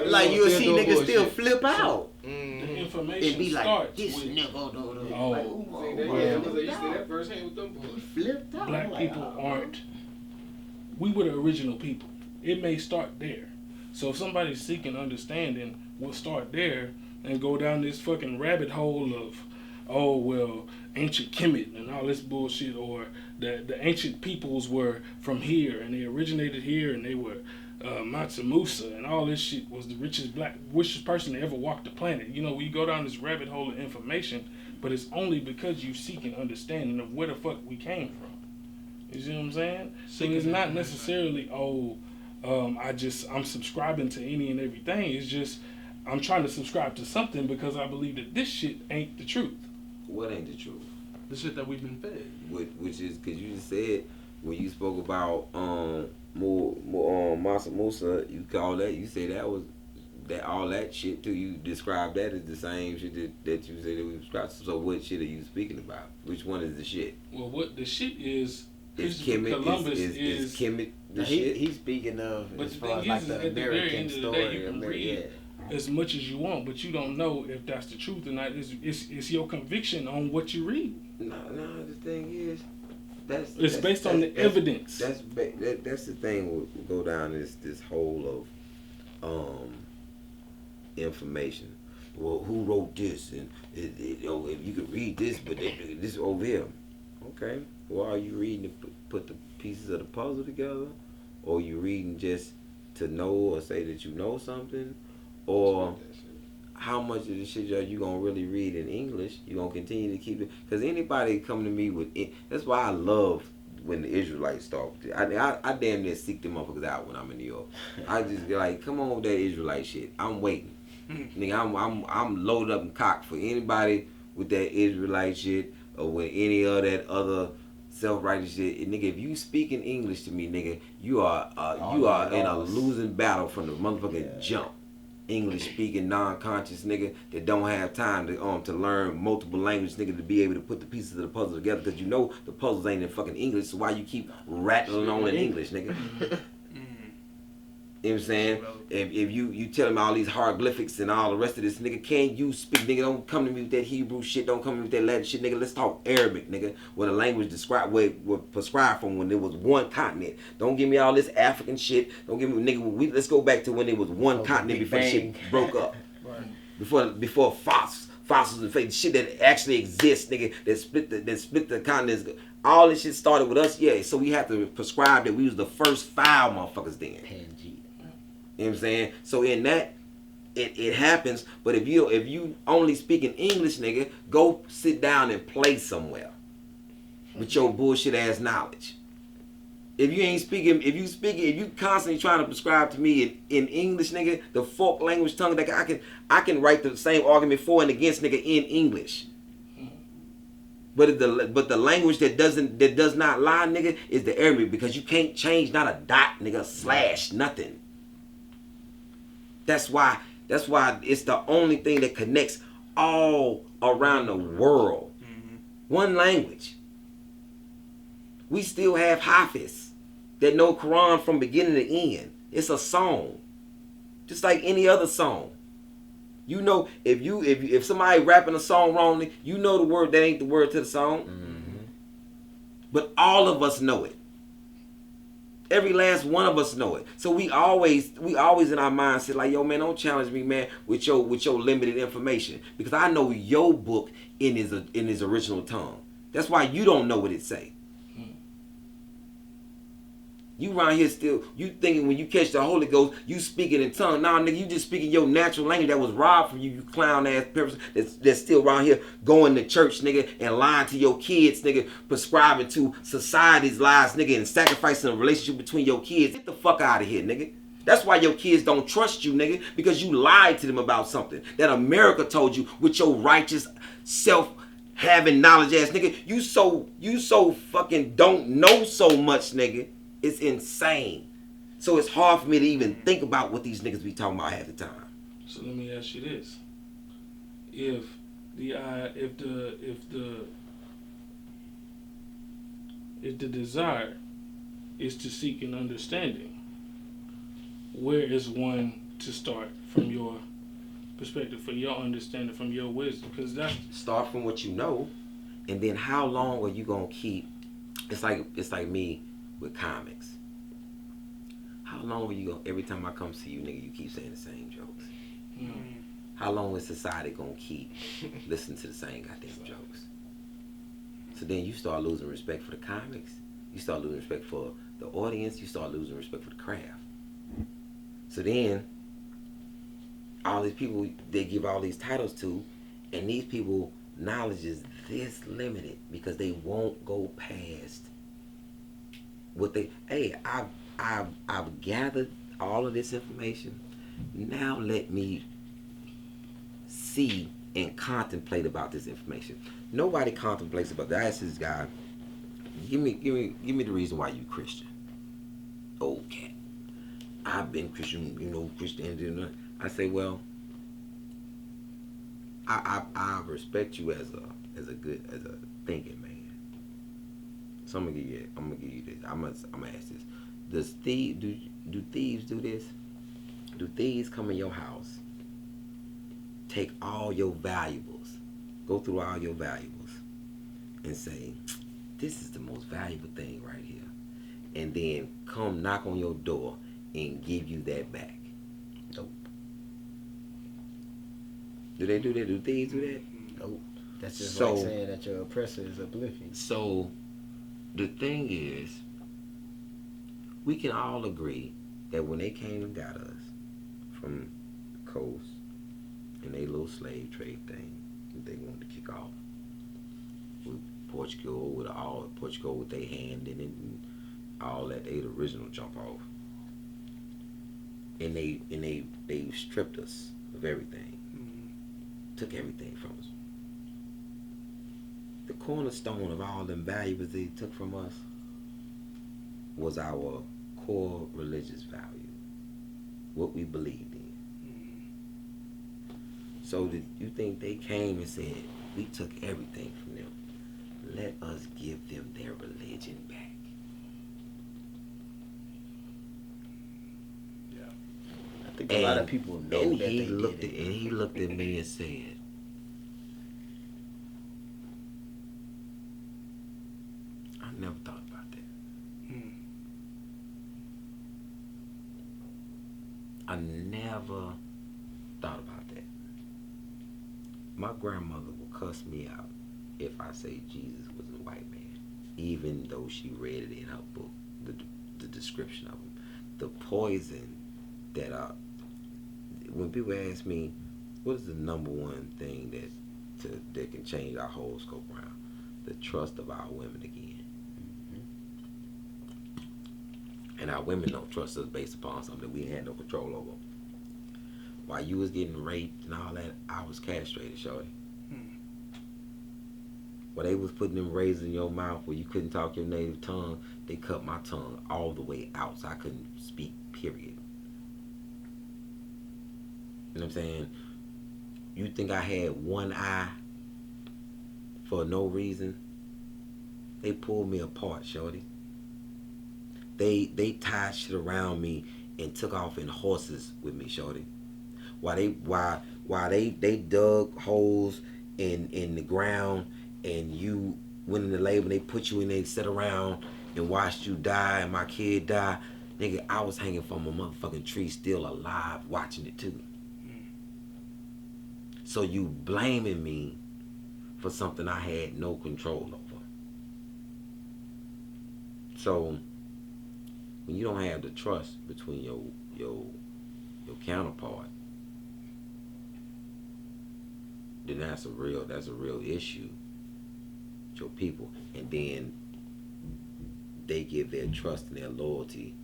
Like you'll see niggas still flip out. Information and be like, starts this with, nigga. Black people aren't. We were the original people. It may start there. So if somebody's seeking understanding, we'll start there and go down this fucking rabbit hole of, ancient Kemet and all this bullshit, or the ancient peoples were from here and they originated here and they were Mansa Musa and all this shit was the richest person to ever walk the planet. We go down this rabbit hole of information, but it's only because you seek an understanding of where the fuck we came from. You see what I'm saying? So it's not necessarily, I'm subscribing to any and everything. It's just, I'm trying to subscribe to something because I believe that this shit ain't the truth. What ain't the truth? The shit that we've been fed. Which is, because you just said, when you spoke about Mansa Musa, you say that was that all that shit too. You describe that as the same shit that you say that we describe. So what shit are you speaking about? Which one is the shit? Well, what the shit is Columbus is Kemet the shit? He's speaking of, but as the far thing as like is, the at the very American end of the story. day, you can read as much as you want, but you don't know if that's the truth or not. It's your conviction on what you read. No. The thing is, it's based on the evidence. That's the thing. We'll go down this hole of information. Well, who wrote this? And if you could read this, but this over here. Okay. Well, are you reading to put the pieces of the puzzle together, or you reading just to know or say that you know something, or how much of this shit are you gonna really read in English? You gonna continue to keep it? Because anybody come to me with it, that's why I love when the Israelites talk. I damn near seek them motherfuckers out when I'm in New York. I just be like, come on with that Israelite shit. I'm waiting. Nigga, I'm loaded up and cocked for anybody with that Israelite shit or with any of that other self-righteous shit. And nigga, if you speak in English to me, nigga, you are in a losing battle from the motherfucking jump. English speaking non-conscious nigga that don't have time to learn multiple languages, nigga, to be able to put the pieces of the puzzle together, because you know the puzzles ain't in fucking English, so why you keep rattling on in English, nigga? You know what I'm saying? If you tell him all these hieroglyphics and all the rest of this, nigga, can't you speak, nigga? Don't come to me with that Hebrew shit. Don't come to me with that Latin shit, nigga. Let's talk Arabic, nigga. Where the language was prescribed from when there was one continent. Don't give me all this African shit. Don't give me, nigga. Let's go back to when there was one continent before shit broke up. Right. Before fossils and fake shit that actually exists, nigga. That split the continents. All this shit started with us, yeah. So we have to prescribe that we was the first foul motherfuckers then. You know what I'm saying? So in that, it happens. But if you only speaking English, nigga, go sit down and play somewhere with your bullshit ass knowledge. If you constantly trying to prescribe to me in English, nigga, the folk language tongue, that I can write the same argument for and against, nigga, in English. But the language that does not lie, nigga, is the Arabic, because you can't change not a dot, nigga, slash, nothing. That's why it's the only thing that connects all around the world. Mm-hmm. One language. We still have Hafiz that know Quran from beginning to end. It's a song, just like any other song. You know, if somebody rapping a song wrongly, you know the word that ain't the word to the song. Mm-hmm. But all of us know it. Every last one of us know it. So we always in our mindset like, yo, man, don't challenge me, man, with your limited information, because I know your book in his original tongue. That's why you don't know what it say. You around here still, you thinking when you catch the Holy Ghost, you speaking in tongue. Nah, nigga, you just speaking your natural language that was robbed from you, you clown ass person that's still around here going to church, nigga, and lying to your kids, nigga, prescribing to society's lies, nigga, and sacrificing a relationship between your kids. Get the fuck out of here, nigga. That's why your kids don't trust you, nigga, because you lied to them about something that America told you with your righteous self-having knowledge ass, nigga. You so fucking don't know so much, nigga. It's insane. So it's hard for me to even think about what these niggas be talking about half the time. So let me ask you this: if the desire is to seek an understanding, where is one to start from your perspective, from your understanding, from your wisdom? Because start from what you know, and then how long are you gonna keep? It's like me with comics. How long are you gonna, every time I come see you, nigga, you keep saying the same jokes? Mm. How long is society gonna keep listening to the same goddamn jokes? So then you start losing respect for the comics. You start losing respect for the audience. You start losing respect for the craft. So then all these people they give all these titles to, and these people knowledge is this limited because they won't go past what they, hey, I've gathered all of this information. Now let me see and contemplate about this information. Nobody contemplates about that. I asked this guy, give me the reason why you Christian. Okay. I've been Christian, Christianity. I say, well, I respect you as a thinking man. So I'm gonna give you this. I'm gonna ask this. Do thieves do this? Do thieves come in your house, take all your valuables, go through all your valuables, and say, this is the most valuable thing right here, and then come knock on your door and give you that back? Nope. Do they do that? Do thieves do that? Nope. That's just like saying that your oppressor is uplifting. So the thing is, we can all agree that when they came and got us from the coast and they little slave trade thing that they wanted to kick off with Portugal with their hand in it and all that, they the original jump off. And they stripped us of everything. Took everything from us. The cornerstone of all them values they took from us was our core religious value, what we believed in. So did you think they came and said, we took everything from them, let us give them their religion back? I think a lot of people know that they did it. And he looked at me and said, I never thought about that. I never thought about that. My grandmother will cuss me out if I say Jesus was a white man, even though she read it in her book, the description of him. The poison that when people ask me, what is the number one thing that can change our whole scope around? The trust of our women again. And our women don't trust us based upon something we had no control over. While you was getting raped and all that, I was castrated, shorty. While they was putting them razors in your mouth where you couldn't talk your native tongue, they cut my tongue all the way out so I couldn't speak, period. You know what I'm saying? You think I had one eye for no reason? They pulled me apart, shorty. They tied shit around me and took off in horses with me, shorty. While they dug holes in the ground and you went into labor and they put you in, they sat around and watched you die and my kid die. Nigga, I was hanging from a motherfucking tree still alive watching it too. So you blaming me for something I had no control over. So when you don't have the trust between your counterpart, then that's a real issue with your people. And then they give their trust and their loyalty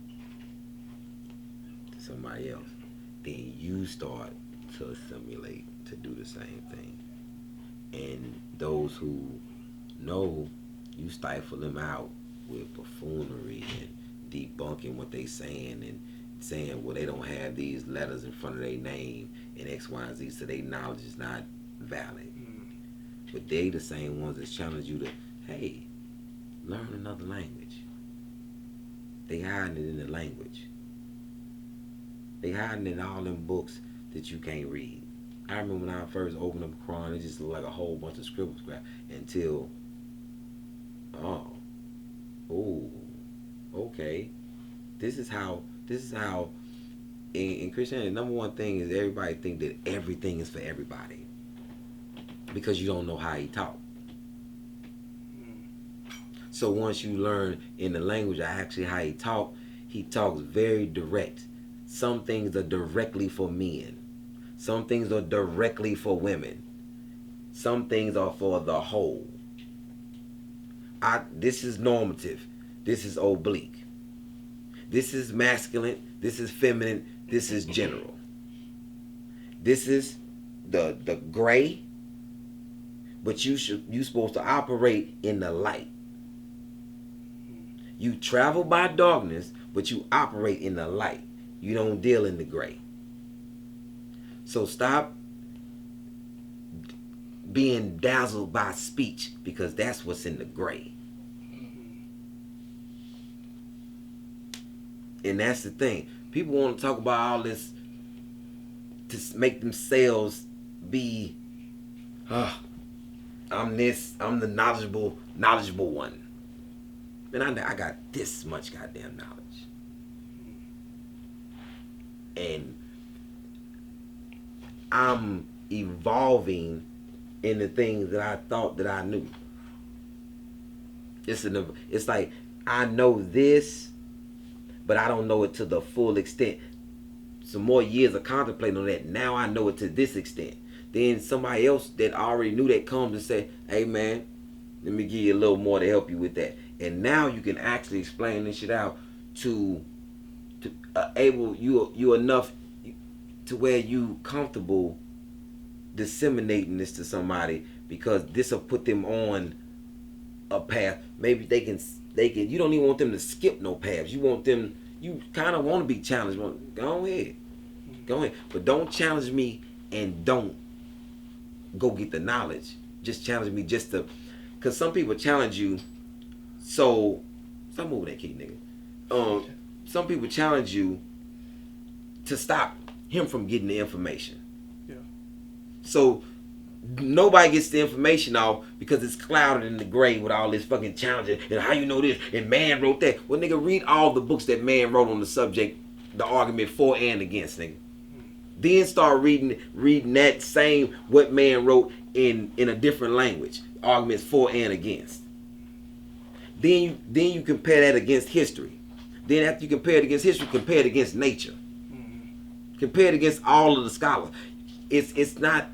to somebody else. Then you start to assimilate to do the same thing. And those who know, you stifle them out with buffoonery and debunking what they saying and saying, well, they don't have these letters in front of their name and X, Y, and Z, so their knowledge is not valid. But they the same ones that challenge you to, hey, learn another language. They hiding it in the language. They hiding it in all them books that you can't read. I remember when I first opened up the Quran, it just looked like a whole bunch of scribble scrap until, okay. This is how in Christianity, the number one thing is everybody think that everything is for everybody because you don't know how he talk. So once you learn in the language actually how he talks very direct. Some things are directly for men. Some things are directly for women. Some things are for the whole. This is normative. This is oblique. This is masculine. This is feminine. This is general. This is the gray. But you supposed to operate in the light. You travel by darkness, but you operate in the light. You don't deal in the gray. So stop being dazzled by speech, because that's what's in the gray. And that's the thing. People want to talk about all this to make themselves be, I'm the knowledgeable one. And I got this much goddamn knowledge. And I'm evolving in the things that I thought that I knew. It's like I know this, but I don't know it to the full extent. Some more years of contemplating on that. Now I know it to this extent. Then somebody else that already knew that comes and say, hey man, let me give you a little more to help you with that. And now you can actually explain this shit out to able you enough to where you comfortable disseminating this to somebody, because this will put them on a path. Maybe they can you don't even want them to skip no paths. You kind of want to be challenged. Go ahead, but don't challenge me and don't go get the knowledge. Just challenge me just to, because some people challenge you, so stop moving that key, nigga. Some people challenge you to stop him from getting the information. Yeah. So nobody gets the information off because it's clouded in the gray with all this fucking challenging and how you know this and man wrote that. Well, nigga, read all the books that man wrote on the subject, the argument for and against, nigga. Then start reading that same what man wrote in a different language, arguments for and against. Then you compare that against history. Then after you compare it against history, compare it against nature. Compare it against all of the scholars. It's not